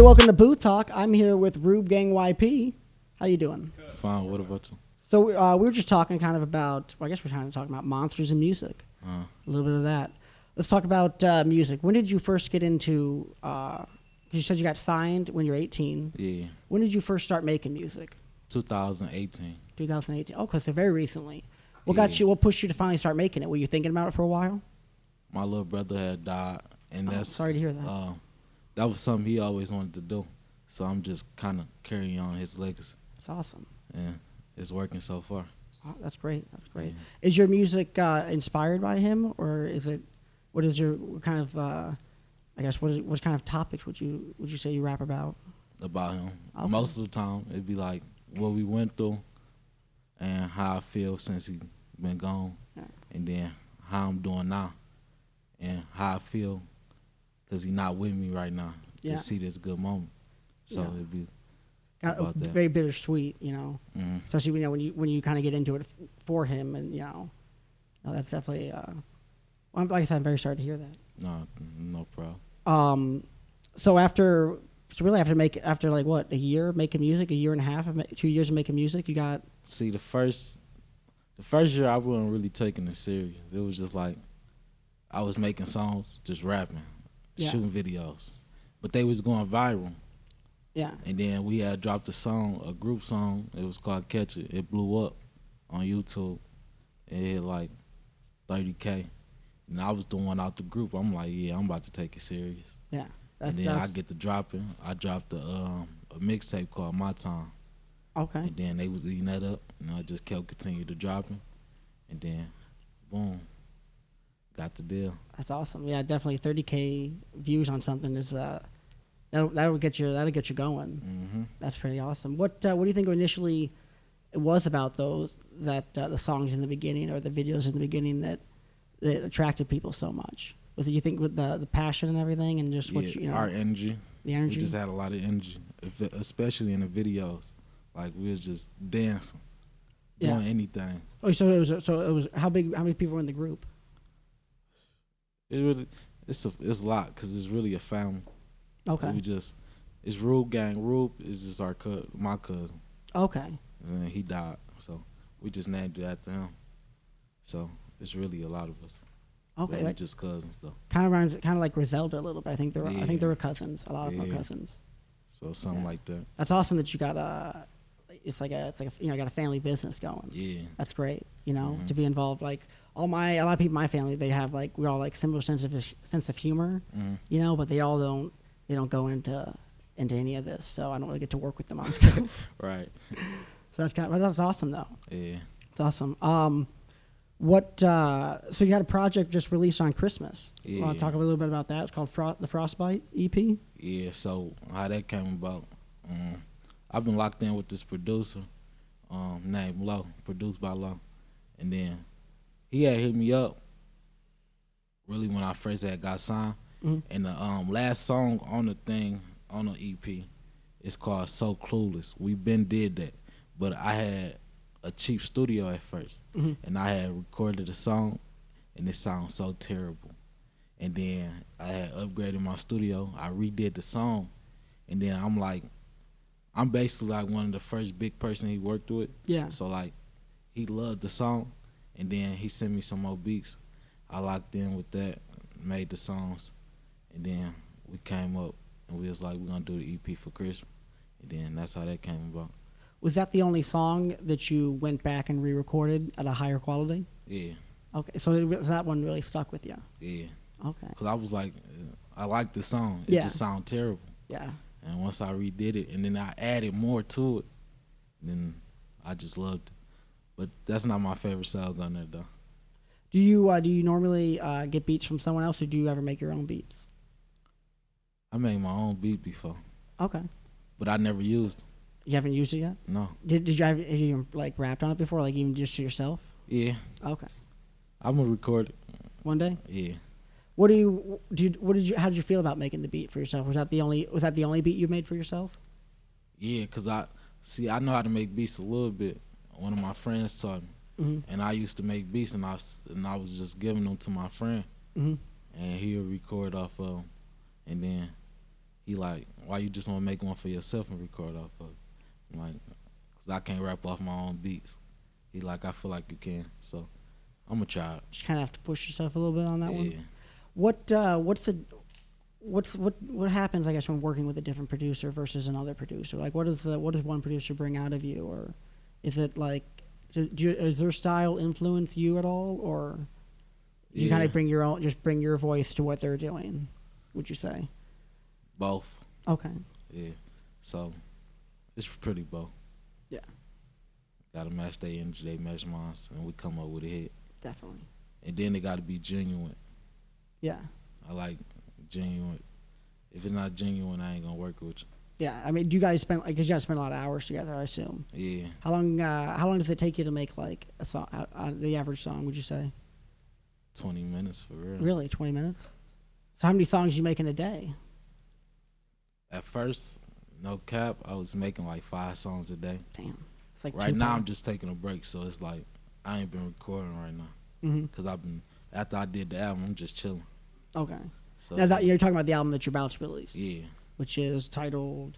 welcome to Booth Talk. I'm here with ReubGang YP. How you doing? Fine. What about you? So we were just talking kind of about, well, I guess we're kind of talking about monsters and music. A little bit of that. Let's talk about music. When did you first get into, you said you got signed when you were 18. Yeah. When did you first start making music? 2018. 2018. Oh, so very recently. What pushed you to finally start making it? Were you thinking about it for a while? My little brother had died, and that's sorry to hear that. That was something he always wanted to do. So I'm just kind of carrying on his legacy. That's awesome. And it's working so far. Oh, that's great. That's great. Yeah. Is your music inspired by him, or is it? What is your what kind of? I guess what kind of topics would you say you rap about? About him. Okay. Most of the time, it'd be like what we went through and how I feel since he been gone, and then how I'm doing now, and how I feel because he not with me right now. Yeah. To see this good moment. So it'd be about that. Very bittersweet, you know. Mm-hmm. Especially when you kind of get into it for him, and that's definitely. Well, like I said, I'm very sorry to hear that. No problem. After like what, a year making music, a year and a half, 2 years of making music, you got. See, the first year I wasn't really taking it serious. It was just like I was making songs, just rapping, shooting videos, but they was going viral. Yeah. And then we had dropped a group song. It was called Catch It. It blew up on YouTube. It hit like 30K. And I was the one out the group. I'm like, yeah, I'm about to take it serious. Yeah. And then I get to dropping. I dropped a mixtape called My Time. Okay. And then they was eating that up, and I just kept continuing to dropping. And then, boom, got the deal. That's awesome. Yeah, definitely 30K views on something is that'll get you going. Mm-hmm. That's pretty awesome. What do you think initially it was about the songs in the beginning or the videos in the beginning that attracted people so much? Was it, you think, with the passion and everything, and just our energy? The energy. We just had a lot of energy, especially in the videos. Like we was just dancing, doing anything. Oh, so it was how big? How many people were in the group? It's a lot because it's really a family. Okay. It's ReubGang. Reub is just my cousin. Okay. And then he died, so we just named it after him. So it's really a lot of us. Okay. We're just cousins though. Kind of like Griselda a little bit. I think they were cousins. A lot of them are cousins. So something like that. That's awesome that you got it's like a got a family business going. Yeah. That's great. To be involved. Like a lot of people in my family, they have we all like similar sense of humor. Mm-hmm. But they all don't go into any of this. So I don't really get to work with them on stuff. Right. So that's awesome though. Yeah. It's awesome. So you had a project just released on Christmas. Yeah. You want to talk a little bit about that? It's called the Frostbite EP. Yeah. So how that came about? I've been locked in with this producer, named Low, produced by Low, and then he had hit me up. Really, when I first had got signed, and the last song on the EP is called "So Clueless." We been did that, but I had a cheap studio at first, and I had recorded a song, and it sounded so terrible. And then I had upgraded my studio. I redid the song, and then I'm basically like one of the first big person he worked with. Yeah. So like, he loved the song, and then he sent me some more beats. I locked in with that, made the songs, and then we came up and we was like, we're gonna do the EP for Christmas, and then that's how that came about. Was that the only song that you went back and re-recorded at a higher quality? Yeah. Okay, so that one really stuck with you. Yeah. Okay. Cause I was like, I liked the song. It just sounded terrible. Yeah. And once I redid it, and then I added more to it, then I just loved it. But that's not my favorite song on there, though. Do you normally get beats from someone else, or do you ever make your own beats? I made my own beat before. Okay. But I never used it. You haven't used it yet? No. Have you like rapped on it before, like even just to yourself? Yeah. Okay. I'm gonna record it one day. Yeah. How did you feel about making the beat for yourself? Was that the only beat you made for yourself? Yeah, cause I know how to make beats a little bit. One of my friends taught me, and I used to make beats, and I was just giving them to my friend, and he'll record off of them, and then He like, why you just want to make one for yourself and record off of it? I'm like, cause I can't rap off my own beats. He like, I feel like you can, so I'm gonna try it. Just kind of have to push yourself a little bit on that Yeah. one. What happens, I guess, when working with a different producer versus another producer? Like, what does one producer bring out of you, or is it like, does their style influence you at all, or do you kind of bring your voice to what they're doing? Would you say? Both. Okay. Yeah. So it's pretty both. Yeah. Gotta match their energy, they match mine, and we come up with a hit. Definitely. And then they gotta be genuine. Yeah. I like genuine. If it's not genuine, I ain't gonna work with you. Yeah. I mean, do you guys spend, because you guys spend a lot of hours together, I assume? Yeah. How long does it take you to make like a song, the average song? Would you say? 20 minutes for real. Really, 20 minutes? So how many songs do you make in a day? At first, no cap, I was making like 5 songs a day. Damn. It's like Right now, I'm just taking a break, so it's like I ain't been recording right now. Mm-hmm. Cause after I did the album, I'm just chilling. Okay. So Now you're talking about the album that you're about to release. yeah. Which is titled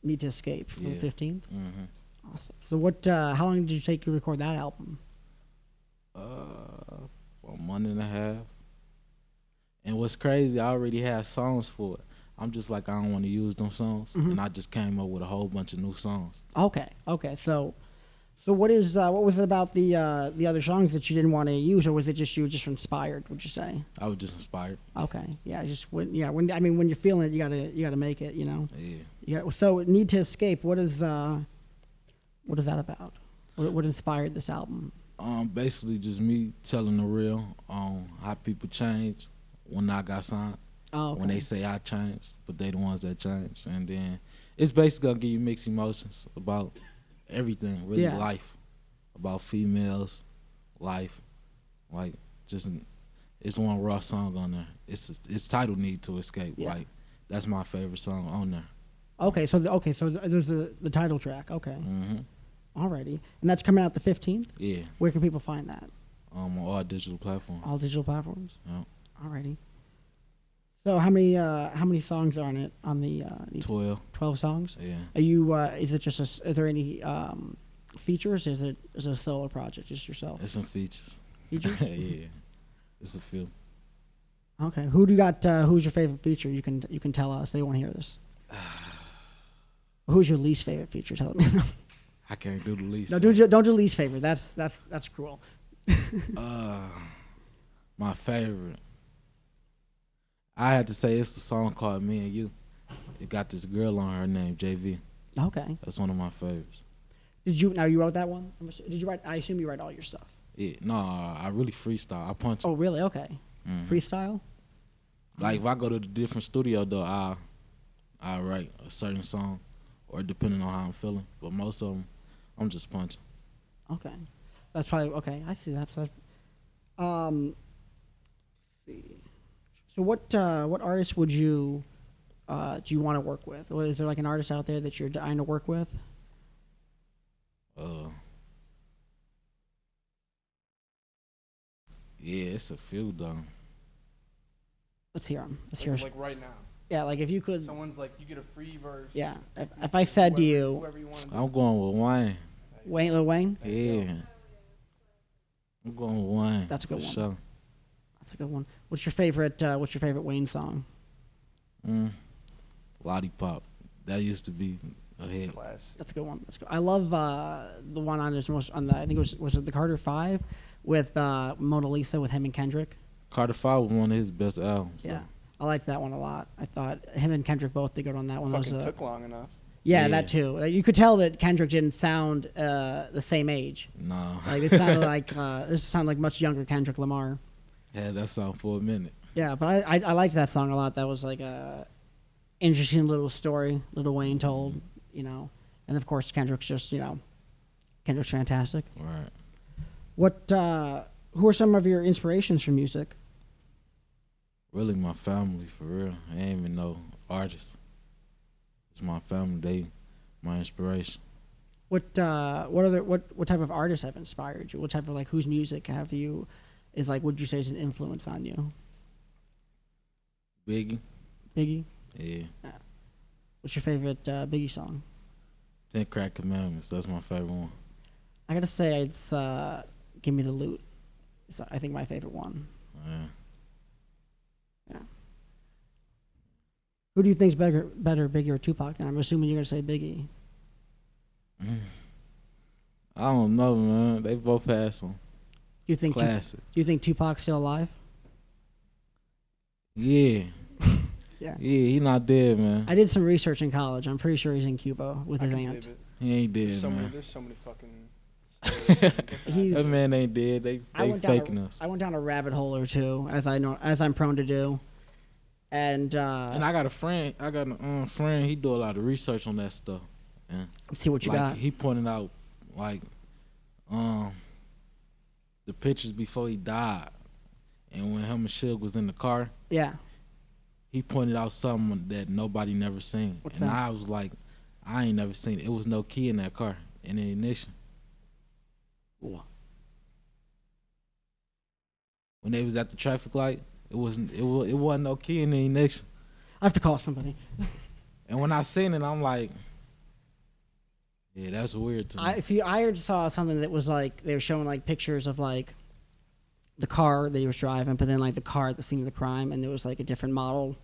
"Need to Escape" for the 15th. Mm-hmm. Awesome. So how long did you take to record that album? A month and a half. And what's crazy, I already had songs for it. I'm just like, I don't want to use them songs, and I just came up with a whole bunch of new songs. Okay. So what was it about the other songs that you didn't want to use, or was it just you were just inspired? Would you say? I was just inspired. Okay. Yeah. When you're feeling it, you gotta make it. You know. Yeah. Yeah. So "Need to Escape." What is that about? What inspired this album? Basically just me telling the real on how people change when I got signed. Oh, okay. When they say I changed, but they the ones that changed. And then it's basically gonna give you mixed emotions about everything, really. Yeah. Life, about females, life, like just it's one raw song on there. It's titled "Need to Escape." Yeah. Like that's my favorite song on there. Okay, so there's the title track. Okay, Mm-hmm. alrighty, and that's coming out the 15th. Yeah. Where can people find that? On all digital platforms. All digital platforms. Yeah. Alrighty. So how many songs are on it? On the 12 songs. Yeah. Are you? Is it just? Are there any features? Is it a solo project? Just yourself? It's some features. Features? Yeah. It's a few. Okay. Who do you got? Who's your favorite feature? You can tell us. They won't hear this. Who's your least favorite feature? Tell me. I can't do the least. No, don't do least favorite. That's cruel. My favorite. I had to say it's the song called "Me and You." It got this girl on her named JV. Okay. That's one of my favorites. You wrote that one? Did you write? I assume you write all your stuff. Yeah, no, I really freestyle. I punch. Oh, really? Okay. Mhm. Freestyle. Like if I go to the different studio though, I write a certain song, or depending on how I'm feeling. But most of them, I'm just punching. Okay. That's probably okay. I see that. So, let's see. So what artists would you do you want to work with? Or is there like an artist out there that you're dying to work with? Yeah, it's a few though. Let's hear them. Let's hear. Like right now. Yeah, like if you could. Someone's like, you get a free verse. Yeah. If I said to you, Whoever you want to do. I'm going with Wayne. Lil Wayne. Yeah. I'm going with Wayne. That's a good for one. Sure. That's a good one. What's your favorite Wayne song? Lollipop. That used to be a hit. Class. That's a good one. That's good. I love the one on his most on the I think it was it the Carter 5 with Mona Lisa with him and Kendrick. Carter 5 was one of his best albums. Yeah, I liked that one a lot. I thought him and Kendrick both did good on that one. That Fucking was, took long enough. yeah, that too. You could tell that Kendrick didn't sound the same age. No. Like it sounded like this sounded like much younger Kendrick Lamar. Had that song for a minute. Yeah, but I liked that song a lot. That was like a interesting little story Lil Wayne told, you know. And of course Kendrick's just, you know, Kendrick's fantastic. Right. What who are some of your inspirations for music? Really my family, for real. I ain't even no artist. It's my family. They my inspiration. What type of artists have inspired you? What type of like whose music have you is like would you say is an influence on you? Biggie. Biggie? Yeah. What's your favorite Biggie song? 10 Crack Commandments. That's my favorite one. I gotta say it's "Give Me the Loot." It's, I think, my favorite one. Yeah. Yeah. Who do you think's better, Biggie or Tupac? Then I'm assuming you're gonna say Biggie. I don't know, man. They both had some Do you think? classic. Do you think Tupac's still alive? Yeah. Yeah. Yeah, he not dead, man. I did some research in college. I'm pretty sure he's in Cuba with his aunt. He ain't dead, man. There's so many fucking. He's. That man ain't dead. They faking us. I went down a rabbit hole or two, as I'm prone to do, and I got a friend. I got a friend. He do a lot of research on that stuff. Yeah. let's see what you Like got. he pointed out, like, the pictures before he died, and when him and Suge was in the car, Yeah. he pointed out something that nobody never seen. What's and that? I was like, I ain't never seen it. It was no key in that car in the ignition. What? When they was at the traffic light, it wasn't no key in the ignition. I have to call somebody. And when I seen it, I'm like, yeah, that's weird to me. I saw something that was like they were showing like pictures of like the car that he was driving, but then like the car at the scene of the crime, and it was like a different model.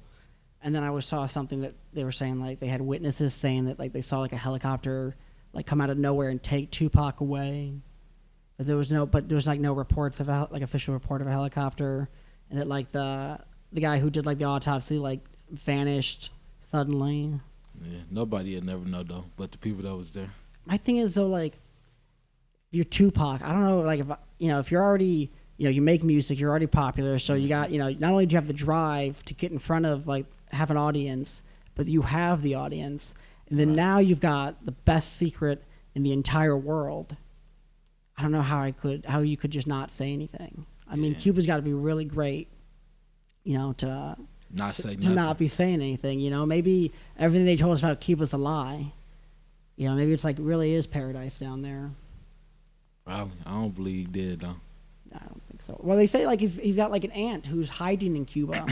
And then I saw something that they were saying like they had witnesses saying that like they saw like a helicopter like come out of nowhere and take Tupac away, but there was like no reports of like official report of a helicopter, and that like the guy who did like the autopsy like vanished suddenly. Yeah, nobody would never know though, but the people that was there. My thing is though, like, you're Tupac. I don't know, like, if you're already, you make music, you're already popular, so you got, not only do you have the drive to get in front of, like, have an audience, but you have the audience, and then now you've got the best secret in the entire world. I don't know how you could just not say anything. I mean, Cuba's got to be really great, to Not say to nothing. not be saying anything. Maybe everything they told us about Cuba's a lie. Maybe it's like really is paradise down there. Probably. I don't believe he did though. I don't think so. Well, they say like he's got like an aunt who's hiding in Cuba,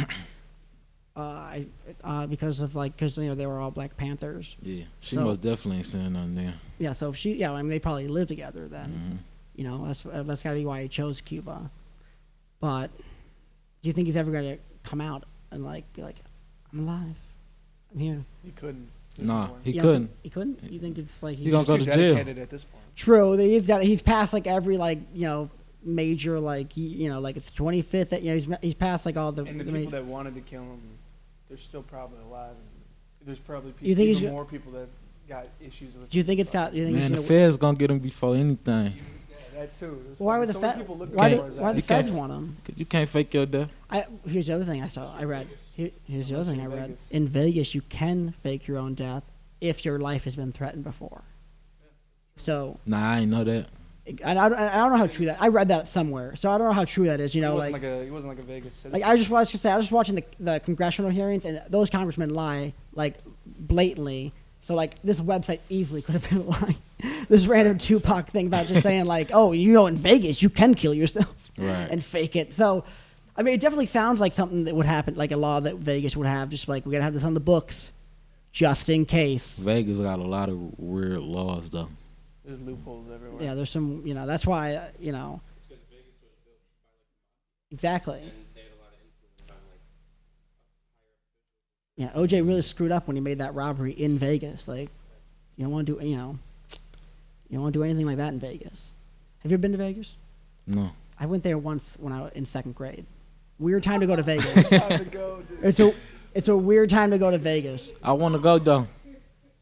because they were all Black Panthers. Yeah, she So- most definitely ain't saying nothing there. Yeah, so if I mean, they probably live together then. That's gotta be why he chose Cuba. But do you think he's ever gonna come out and like be like, I'm alive, I'm here? He couldn't. There's Nah, no way. he Yeah, couldn't. He couldn't. You think it's like He gonna He's go too to jail. dedicated at this point. True. He's passed like every like major like like it's 25th that he's passed like all the. And the the people ma- that wanted to kill him, they're still probably alive. And there's probably You think he's even go- more people that got issues with. Do you think it's got? Do you think Man, the he's feds gonna get him before anything. Yeah, that too. There's why were the so many feds? people looking Why for did his why the ass. You feds can't- want him? 'Cause you can't fake your death. Here's the other thing I read. Here's the other thing I in read. Vegas. In Vegas, you can fake your own death if your life has been threatened before. So Nah, I ain't know that. I don't know how true that. I read that somewhere, so I don't know how true that is. He Like wasn't like a Vegas citizen. I was just watching the congressional hearings, and those congressmen lie like blatantly. So like this website easily could have been a lie. This random Tupac thing about just saying like, oh, in Vegas you can kill yourself Right. and fake it. So, I mean, it definitely sounds like something that would happen, like a law that Vegas would have. Just like we gotta have this on the books, just in case. Vegas got a lot of weird laws though. There's loopholes everywhere. Yeah, there's some. That's why It's because Vegas was built by exactly. and they had a lot of influence on Yeah, OJ really screwed up when he made that robbery in Vegas. Like, you don't want to do, you don't want to do anything like that in Vegas. Have you ever been to Vegas? No. I went there once when I was in second grade. Weird time to go to Vegas. Time to go, dude. It's a weird time to go to Vegas. I want to go though.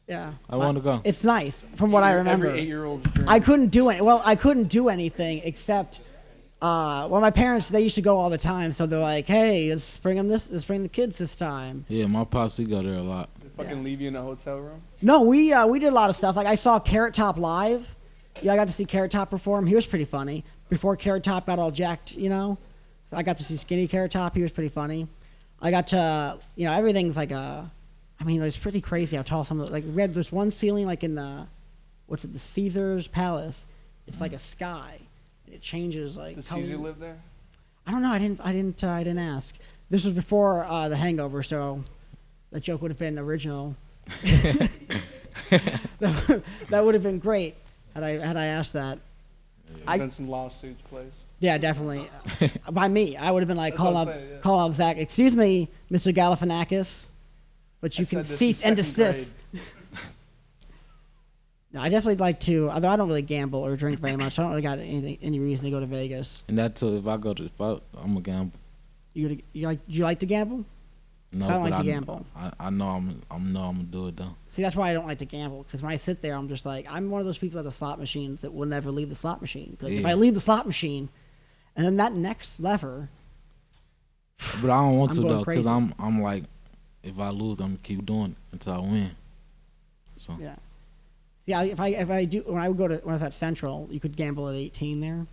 Yeah, I want to go. It's nice from what I remember. Every 8-year-old's dream. I couldn't do it. Well, I couldn't do anything except. My parents, they used to go all the time, so they're like, "Hey, let's bring the kids this time." Yeah, my pops he go there a lot. They fucking leave you in a hotel room. No, we did a lot of stuff. Like I saw Carrot Top live. Yeah, I got to see Carrot Top perform. He was pretty funny. Before Carrot Top got all jacked, So I got to see Skinny Carrot Top. He was pretty funny. I got to, everything's like it's pretty crazy how tall some of the, like we had this one ceiling like in the Caesar's Palace. It's like a sky. It changes like. Does color. Caesar live there? I don't know. I didn't ask. This was before The Hangover, so that joke would have been original. That would have been great had I asked that. There's been some lawsuits placed. Yeah, definitely. By me, I would have been like, That's what call I'm up, saying, yeah. call up Zach. Excuse me, Mr. Galifianakis, but you I can said this cease in and second desist. grade. No, I definitely like to. Although I don't really gamble or drink very much, I don't really got any reason to go to Vegas. And that too, I'm a gamble. Do you like to gamble? No, I don't but like to gamble. I know I'm gonna do it though. See, that's why I don't like to gamble. Because when I sit there, I'm just like, I'm one of those people at the slot machines that will never leave the slot machine. Because if Yeah. I leave the slot machine, and then that next lever, But I don't want I'm to going though, because crazy. I'm like, if I lose, I'm gonna keep doing it until I win. So yeah. See, if I do when I was at Central, you could gamble at 18 there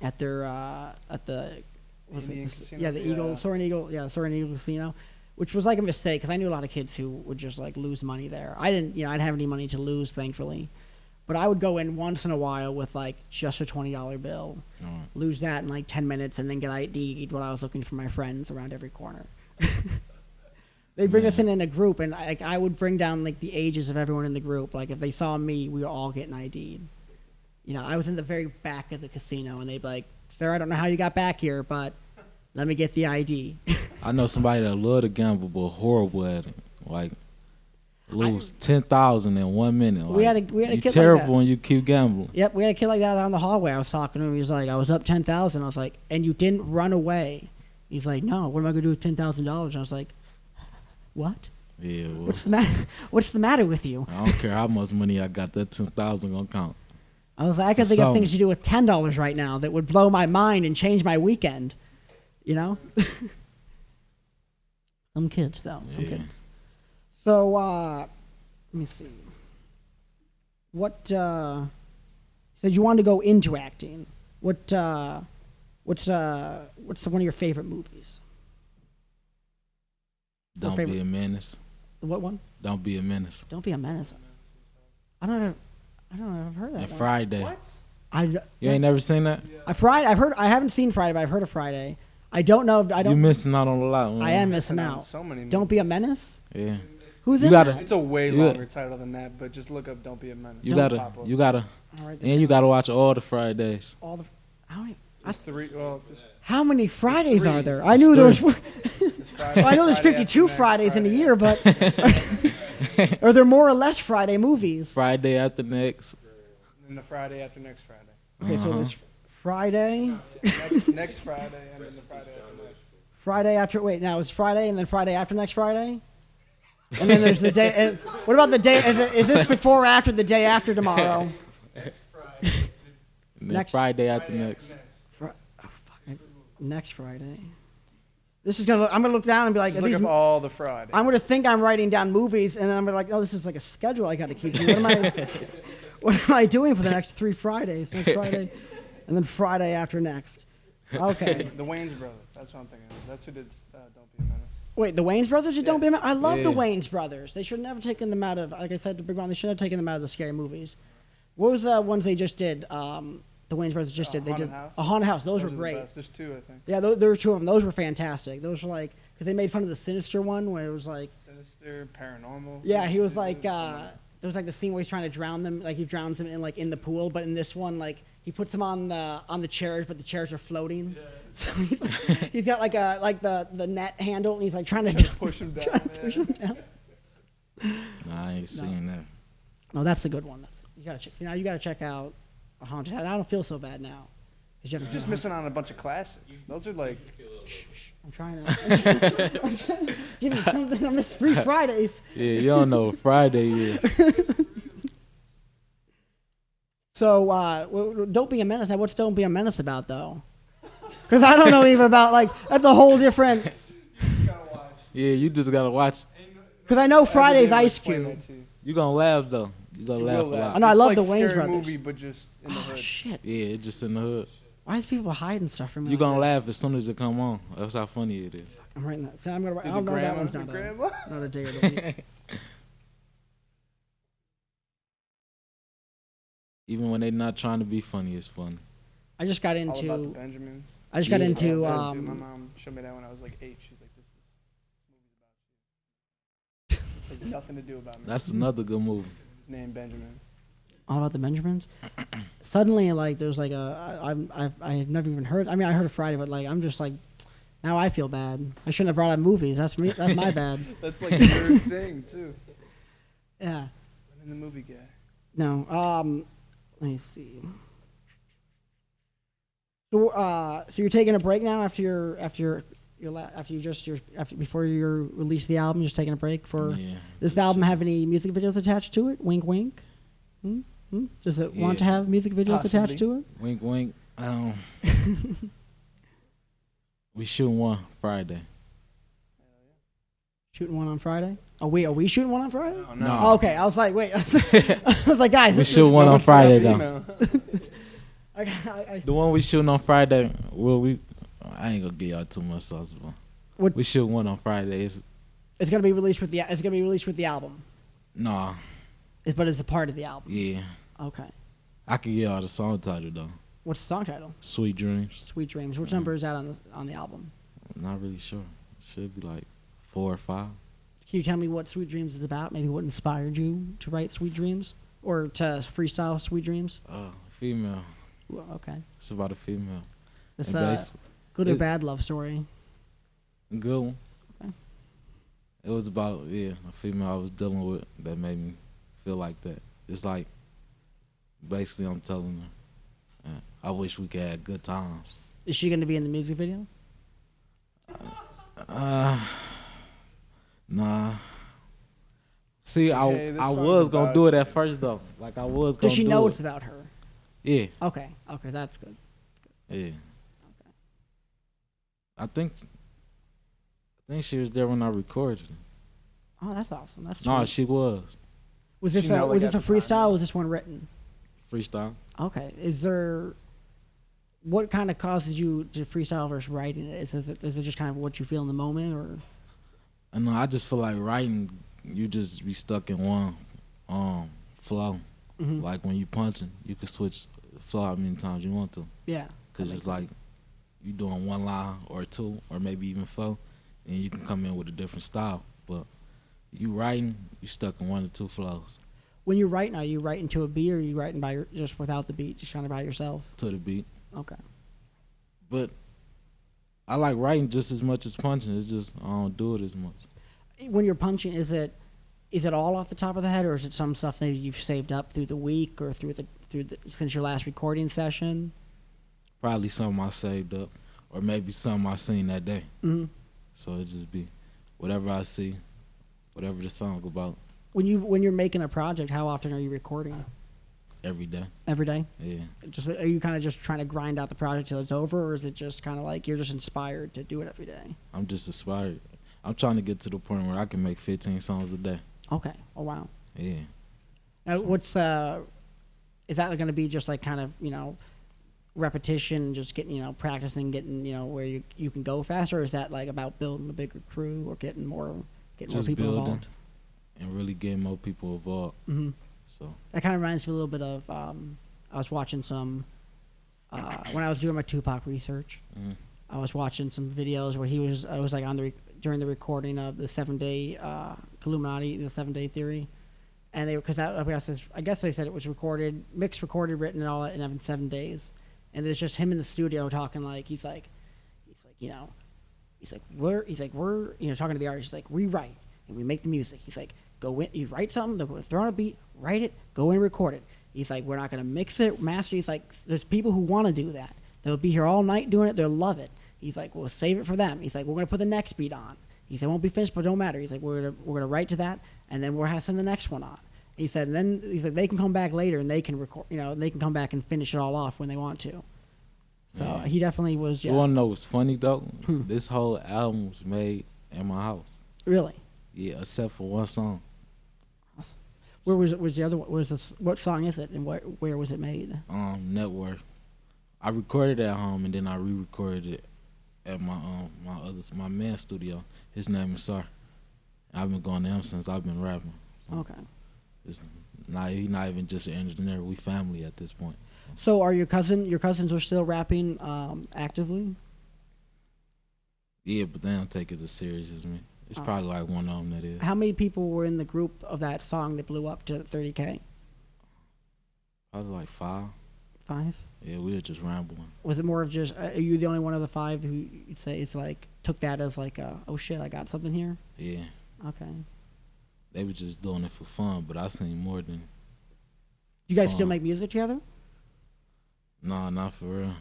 at their at the what's it, Indian the- casino? yeah the Eagle Soaring Eagle Casino, which was like a mistake because I knew a lot of kids who would just like lose money there. I didn't, I didn't have any money to lose, thankfully, but I would go in once in a while with like just a $20 bill, lose that in like 10 minutes, and then get ID'd when I was looking for my friends around every corner. They bring us in a group, and I would bring down like the ages of everyone in the group. Like if they saw me, we were all getting ID'd. I was in the very back of the casino, and they'd be like, "Sir, I don't know how you got back here, but let me get the ID." I know somebody that love to gamble but horrible at it. Like lose 10,000 in 1 minute. Like, We had a kid you like terrible that. when you keep gambling. Yep, we had a kid like that down the hallway. I was talking to him. He was like, "I was up 10,000." I was like, "And you didn't run away?" He's like, "No. What am I gonna do with $10,000?" I was like, "What? Yeah, well, What's the matter? What's the matter with you?" I don't care how much money I got. That 10,000 gonna count. I was like, "I could think of things to do with $10 right now that would blow my mind and change my weekend." Some kids, though. Some Yeah. kids. So, let me see. What, said you wanted to go into acting. What's one of your favorite movies? Don't favorite- be a menace. What one? Don't be a menace. Don't Be a Menace. I don't know. I've heard that And one. Friday. I You ain't never seen that? I haven't seen Friday, but I've heard of Friday. I don't know. You missing out on a lot. Man. I am missing out. So many. Don't Be a Menace? Yeah. Who's You in gotta- that? It's a way You- longer title than that, but just look up "Don't Be a Menace." You It'll gotta, pop up. you gotta, All right, and you gotta watch all the Fridays. all the how many, There's three. Well, there's how many Fridays three. are there? I knew there was. three. Friday, Well, I know there's Friday 52 after next Fridays in a Friday. year, but are there more or less Friday movies? Friday after next. And then the Friday after next Friday. Okay, so there's Friday, Next Friday, and then the Friday after next. Friday after. Wait, now it's Friday and then Friday after next Friday, and then there's the day. And what about the day? Is this before or after the day after tomorrow? And then Next- Friday after next. Next Friday. This is gonna. I'm gonna look down and be like, Just are look these, up all the Fridays. I'm gonna think I'm writing down movies, and then I'm gonna be like, oh, this is like a schedule I got to keep. What am I? What am I doing for the next 3 Fridays? Next Friday, and then Friday after next. Okay. The Wayans brothers. That's what I'm thinking of. That's who did "Don't Be a Menace." Wait, the Wayans brothers did Don't Be a Man? I love the Yeah. Wayans brothers. They should have never taken them out of, like I said to Big Ron, they should have taken them out of the scary movies. What was the ones they just did? The Wayans brothers just did. They Haunted did House? A Haunted House. Those are were the great. best. There's 2, I think. Yeah, there were 2 of them. Those were fantastic. Those were like, because they made fun of the Sinister one where it was like, Sinister, Paranormal. yeah, he was They like, did so many. there was like the scene where he's trying to drown them, like he drowns them in like in the pool, but in this one, like he puts them on the chairs, but the chairs are floating. So he's got like the net handle, and he's like trying to push him down. trying to push yeah. him down. Nah, I ain't seen that. No, that's a good one. You gotta check. See, now you gotta check out A Haunted House. I don't feel so bad now. 'Cause you haven't He's seen just A missing out on a bunch of classics. Those are like. I'm trying to. I'm trying to give me something. I missed 3 Fridays. Yeah, you don't know what Friday is. So, Don't Be a Menace. Now, what's Don't Be a Menace about, though? Because I don't know even about, like, that's a whole different. Yeah, you just gotta watch. Because I know Friday's Everyday will Ice explain Cube. that to you. You gonna laugh though. You gonna You laugh a will lot. I know, I It's love like the Wayans Scary Brothers. Movie, but just in the Oh, hood. shit. Yeah, it's just in the hood. Why is people hiding stuff from me? You like gonna this? laugh as soon as it come on. That's how funny it is. I'm writing that. See, I'm gonna write. Dude, Oh, the no, that grandma, one's the not a, grandma. not a dig of the week. Even when they not trying to be funny, it's funny. I just got All about the into. Benjamins. I just got Yeah. into. My mom showed me that when I was like 8. She's like, this movie's about you. Has nothing to do about me. That's another good movie. His name Benjamin. All about the Benjamins. Suddenly, like, there's like I had never even heard. I mean, I heard of Friday, but like, I'm just like, now I feel bad. I shouldn't have brought up movies. That's me. That's my bad. That's like your thing too. Yeah. I'm in the movie guy. No. Let me see. So you're taking a break now after before you release the album. You're just taking a break for. Yeah. Does the album have any music videos attached to it? Wink, wink. Does it want to have music videos Possibly. attached to it? Wink, wink. We shooting one Friday. Shooting one on Friday? Are we shooting one on Friday? Oh, No. Oh, okay, I was like, wait. I was like, guys, We this shoot is- one No on one's Friday saying though. female. The one we shooting on Friday. I ain't gonna give y'all too much sauce, but What- we shoot one on Friday. It's gonna be released with the album, Nah, but it's a part of the album. yeah. Okay. I can give y'all the song title though. What's the song title? Sweet Dreams. Sweet Dreams. Which number is that on the album? Not really sure. Should be like 4 or 5. Can you tell me what Sweet Dreams is about? Maybe what inspired you to write Sweet Dreams or to freestyle Sweet Dreams? Female. Well, okay. It's about a female. This And bas- good or it- bad love story. Good one. Okay. It was about a female I was dealing with that made me feel like that. It's like basically I'm telling her, I wish we could have good times. Is she going to be in the music video? Nah. See, Okay, this I song's was gonna about do it you. at first though. Like I was gonna Does she do know it. it's about her? Yeah, Okay, that's good. yeah. I think she was there when I recorded it. Oh, that's awesome. That's No, sweet. she was Was this She know, like, was this at a the time, freestyle? Or yeah. was this one written? freestyle. Okay. What kind of causes you to freestyle versus writing it? Is it just kind of what you feel in the moment, or? I know. I just feel like writing, you just be stuck in one flow. Mhm. Like when you punching, you can switch flow how many times you want to. Yeah. Cause that it's makes like you doing one line or two or maybe even 4, and you can come in with a different style. But you writing, you stuck in 1 or 2 flows When you write now, you writing to a beat, or are you writing just without the beat, just kind of by yourself? to the beat. Okay. But I like writing just as much as punching. It's just I don't do it as much. When you're punching, is it all off the top of the head, or is it some stuff maybe you've saved up through the week or through the since your last recording session? Probably something I saved up, or maybe something I seen that day. Mm-hmm. So it just be whatever I see, whatever the song about When you're making a project, how often are you recording? every day. Every day? Yeah. Just are you kind of just trying to grind out the project till it's over, or is it just kind of like you're just inspired to do it every day? I'm just inspired. I'm trying to get to the point where I can make 15 songs a day. Okay. Oh wow. Yeah. Now, what's is that going to be just like kind of repetition, just getting practicing, getting where you can go faster, or is that like about building a bigger crew or getting more Just people building involved? and really getting more people involved. Mm-hmm. So That kind of reminds me a little bit of I was watching some when I was doing my Tupac research. mhm. I was watching some videos where I was like during the recording of the 7-day Illuminati, the 7-day theory, and I guess they said it was mixed, recorded, written, and all that in 7 days, and there's just him in the studio talking like he's like we're talking to the artist. He's like, we write and we make the music. He's like, go in, you write something, they're throw on a beat, write it, go in, record it. He's like, we're not gonna mix it, master. He's like, there's people who want to do that. They'll be here all night doing it. They'll love it. He's like, we'll save it for them. He's like, we're gonna put the next beat on. He said, it won't be finished, but it don't matter. He's like, we're gonna write to that, and then we'll have to send the next one on. He said, and then he's like, they can come back later and they can record, they can come back and finish it all off when they want to. So Yeah. he definitely was. Yeah. You want to know what's funny though? Hmm. This whole album was made in my house. Really? Yeah, except for one song. Where was it? Was the other one? Was this? What song is it? And where was it made? Network. I recorded it at home and then I re-recorded it at my man's studio. His name is Sar. I've been going to him since I've been rapping. So Okay. he's not even just an engineer. We family at this point. So are your cousins are still rapping actively? Yeah, but they don't take it as serious as me. It's probably like one of them that is. How many people were in the group of that song that blew up to 30K? Probably like 5. 5? Yeah, we were just rambling. Was it more of just, are you the only one of the 5 who you'd say it's like, took that as like, oh shit, I got something here? Yeah, Okay. they were just doing it for fun, but I seen more than. You guys still Fun. make music together? Nah, not for real.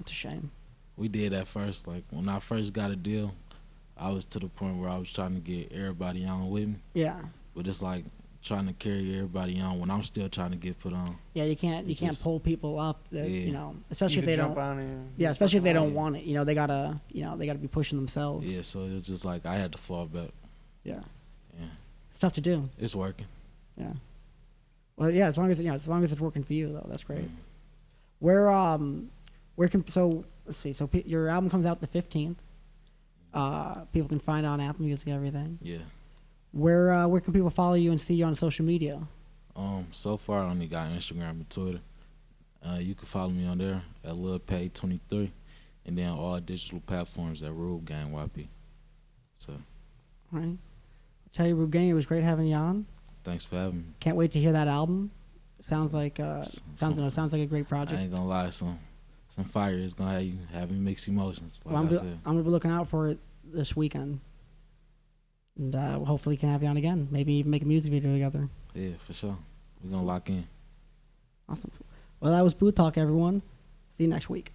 It's a shame. We did at first. Like when I first got a deal, I was to the point where I was trying to get everybody on with me, Yeah. but it's like trying to carry everybody on when I'm still trying to get put on. Yeah, you can't It's can't just- pull people up that, Yeah. you know, especially You if they could jump don't. on and Yeah, especially if they don't Yeah. want it. You know, they gotta be pushing themselves. Yeah, so it's just like I had to fall back. Yeah. Yeah, It's tough to do. it's working. Yeah. Well, yeah, as long as it's working for you though, that's great. Mm. Where can let's see. So your album comes out the 15th. People can find it on Apple Music and everything. Yeah. Where can people follow you and see you on social media? So far I only got Instagram and Twitter. You can follow me on there at LilPay23, and then all digital platforms at ReubGang YP. So All right. I'll tell you, ReubGang, it was great having you on. thanks for having me. Can't wait to hear that album. Sounds like some- sounds like a great I project. ain't gonna lie, some fire is gonna have you mixed emotions. Like Well, I said. I'm gonna be looking out for it this weekend, and hopefully can have you on again. Maybe even make a music video together. Yeah, for sure. We're gonna lock in. Awesome. Well, that was Booth Talk, everyone. See you next week.